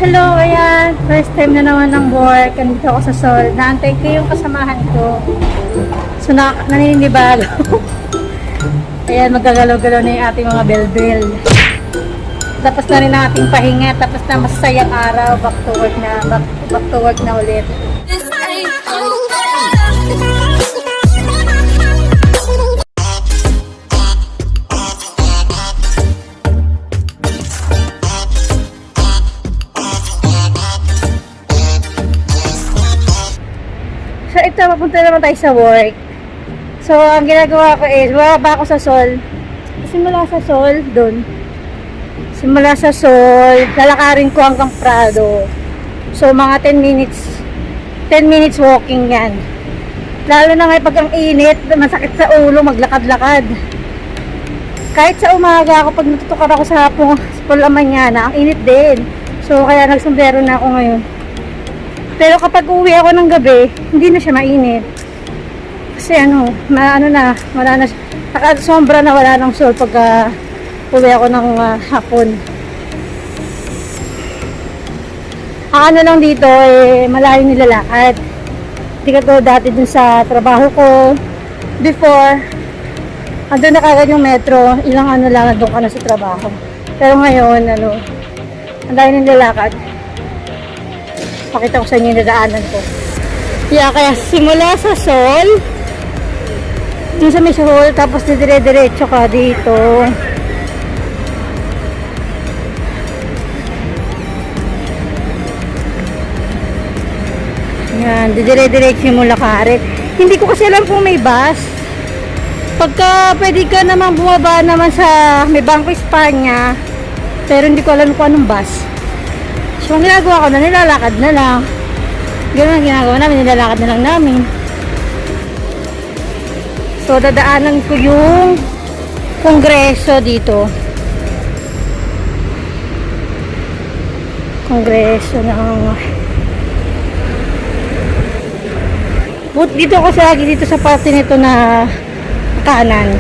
Hello, ayan. First time na naman ng work. Nandito ako sa Sol. Naantay ko yung kasamahan ko. So, naninibago. Ayan, magagalaw-galaw na yung ating mga bell-bell. Tapos na rin ang ating pahinga. Tapos na masayang araw. Back to work na. Back to work na ulit. So, ito, papunta naman tayo sa work. So, ang ginagawa ko is, bababa ako sa Sol. Simula sa Sol, dun. Simula sa Sol, lalakarin ko hanggang Prado. So, mga 10 minutes walking yan. Lalo na ngayon pag ang init, masakit sa ulo, maglakad-lakad. Kahit sa umaga ako, pag natutukar ako sa hapong Pulamanana, ang init din. So, kaya nagsumbrero na ako ngayon. Pero kapag uwi ako ng gabi, hindi na siya mainit. Kasi wala na, sombra na wala ng sol pagka uwi ako ng hapon. Ang lang dito, malayo nilalakad. Hindi ka to dati dun sa trabaho ko. Before, andun na kagad yung metro, ilang lang, nandun ka na sa trabaho. Pero ngayon, ang layo nilalakad. Pakita ko sa inyo yung dadaanan ko. Yeah, kaya simula sa Sol, dun sa may Sol, tapos dire-diretso ka dito. Yan, dire-diretso yung lakarin. Hindi ko kasi alam kung may bus. Pagka pwede ka naman bumaba naman sa may Bangko Espanya, pero hindi ko alam kung anong bus. So, ang ginagawa ko na, nilalakad na lang. Ganun ang ginagawa namin, nilalakad na lang namin. So, dadaanan ko yung kongreso dito. Kongreso ng... Dito ako lagi dito sa parte nito na kanan.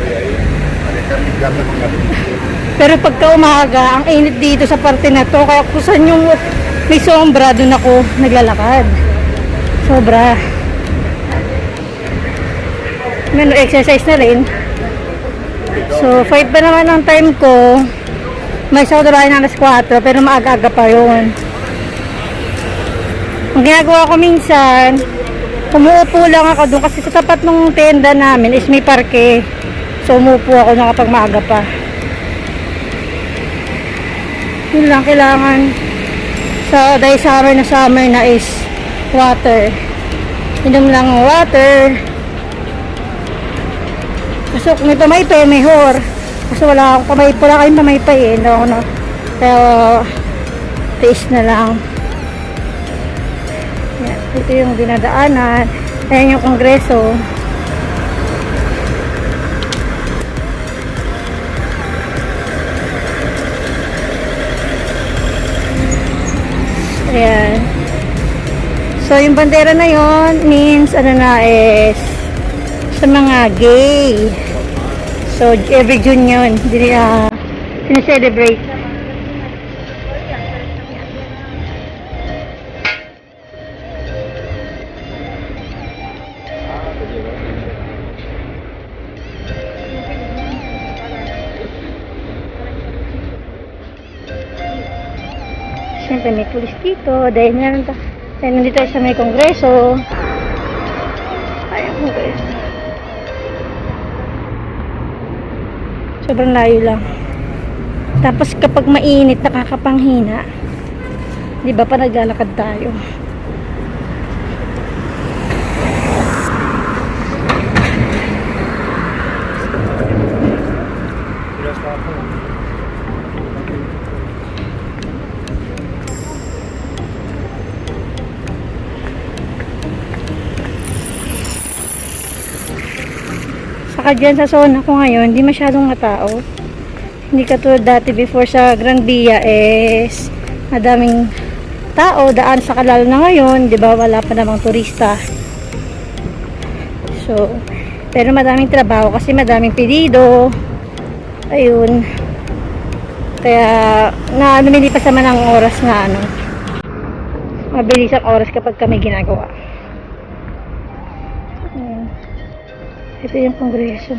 Pero pagka umaga, ang init dito sa parte na to, kaya kung saan yung may sombra, doon ako naglalakad. Sobra. Exercise na rin. So, 5 pa naman ang time ko. May sa trabaho ng alas 4, pero maaga-aga pa yun. Ang ginagawa ko minsan, umuupo lang ako doon kasi sa tapat ng tenda namin is may parke. So, umuupo ako na kapag maaga pa. Yun lang, kailangan dahil summer na is water. Inom lang ng water. Kasi kung may pamaypay, may hor. Kasi wala akong pamaypay, wala kayong pamaypay eh. Kaya taste na lang. Yan, ito yung dinadaanan. Ayan yung kongreso. Ayan. So, yung bandera na yon means, is sa mga gay. So, every June yun. Sineselebrate. Siyempre may pulis dito dahil nandito tayo sa may kongreso. Ayun, kongreso. Sobrang layo lang. Tapos kapag mainit, nakakapanghina. Di ba pa naglalakad tayo? Saka dyan sa zona ko ngayon, hindi masyadong matao. Hindi katulad dati before sa Grand Via is madaming tao, daan sa kalalo na ngayon, di ba wala pa namang turista. So, pero madaming trabaho kasi madaming pedido. Ayun. Kaya, lumilipas naman ang oras na mabilis ang oras kapag kami ginagawa. Ayan. Ito yung kongreso.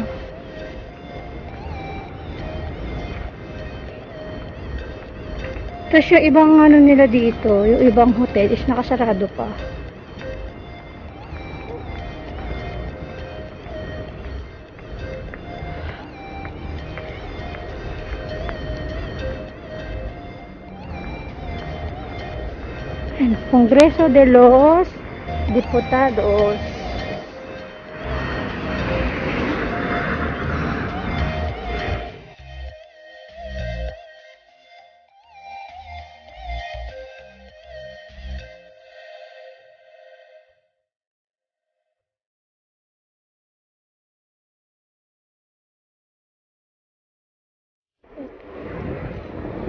Tapos yung ibang ano nila dito, yung ibang hotel is nakasarado pa. Ayan, Kongreso de los Diputados.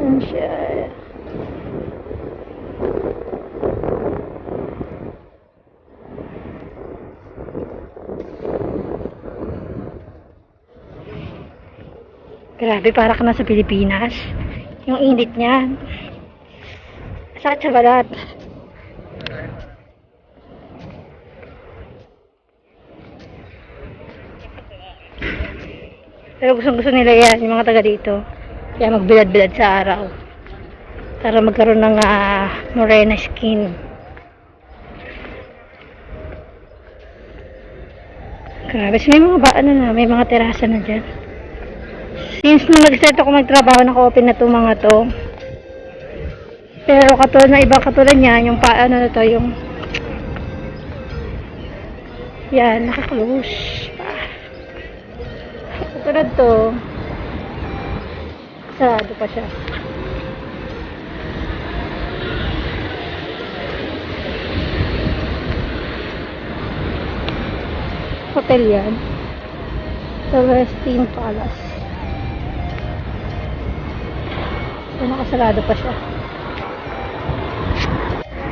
Ayan siya. Grabe, para ka na sa Pilipinas. Yung init niya. Sakit sa balat. Pero gustong-gusto nila yan, yung mga taga dito. Kaya magbilad-bilad sa araw. Para magkaroon ng morena skin. Grabe, so may mga may mga terasa na dyan. Since nung nag-start ako magtrabaho, naka-open na itong mga to. Pero katulad na iba katulad niya, yung paano na to, yung yan, naka-close. Katulad to, sarado pa siya. Hotel yan. Celestine Palace. So, nakasarado pa siya.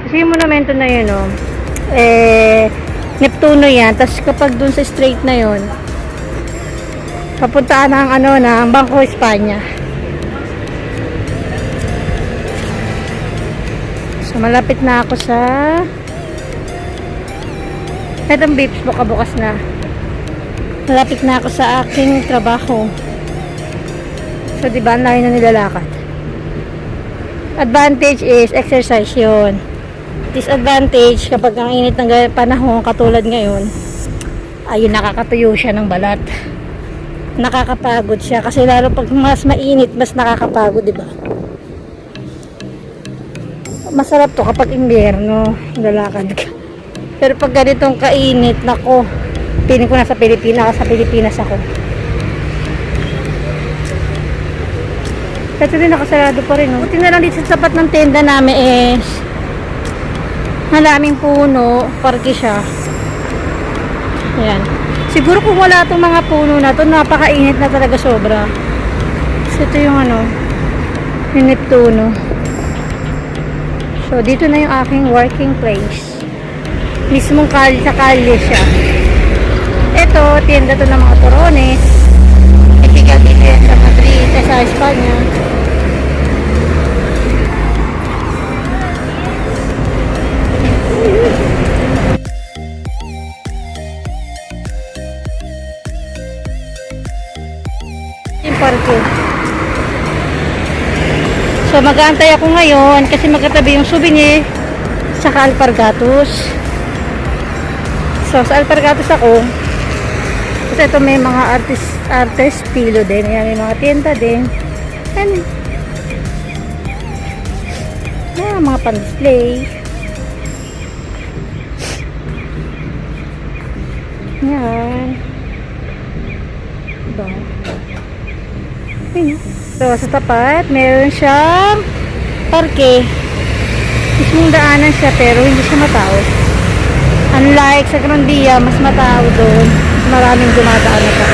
Kasi yung monumento na yun, Neptuno yan. Tapos kapag dun sa straight na yun, papuntaan ng ng Bangko Espanya. So, malapit na ako sa itong Bips, bukas na. Malapit na ako sa aking trabaho. So, diba, ang layo na nilalakad. Advantage is exercise yun. Disadvantage, kapag ang init ng panahon, katulad ngayon, ayun, nakakatuyo siya ng balat. Nakakapagod siya. Kasi lalo pag mas mainit, mas nakakapagod, diba? Masarap to kapag imbierno, lalakad ka. Pero pag ganitong kainit, nako, piling ko nasa Pilipinas ako. Ito din nakasarado pa rin. Buti na lang dito sa tapat ng tenda namin is maraming puno, parke siya. Ayan. Siguro kung wala itong mga puno na to, napakainit na talaga sobra. So ito yung yung Neptuno. So dito na yung aking working place. Mismong sa kalye siya. Ito, tienda to ng mga torones. Itigal dito yan sa Madrid, sa Espanya. Yung parko. So mag-aantay ako ngayon kasi magkatabi yung souvenir sa Alpargatos. So sa Alpargatos ako. Kasi ito may mga artist pilo din. Ayan, may mga tinta din. And mga pan-display. Yan. Diba? Ayun. So, sa tapat, meron siyang parke. Mismong daanan siya, pero hindi siya matao. Unlike sa Grandia, mas matao doon. Maraming dumadaan na pa.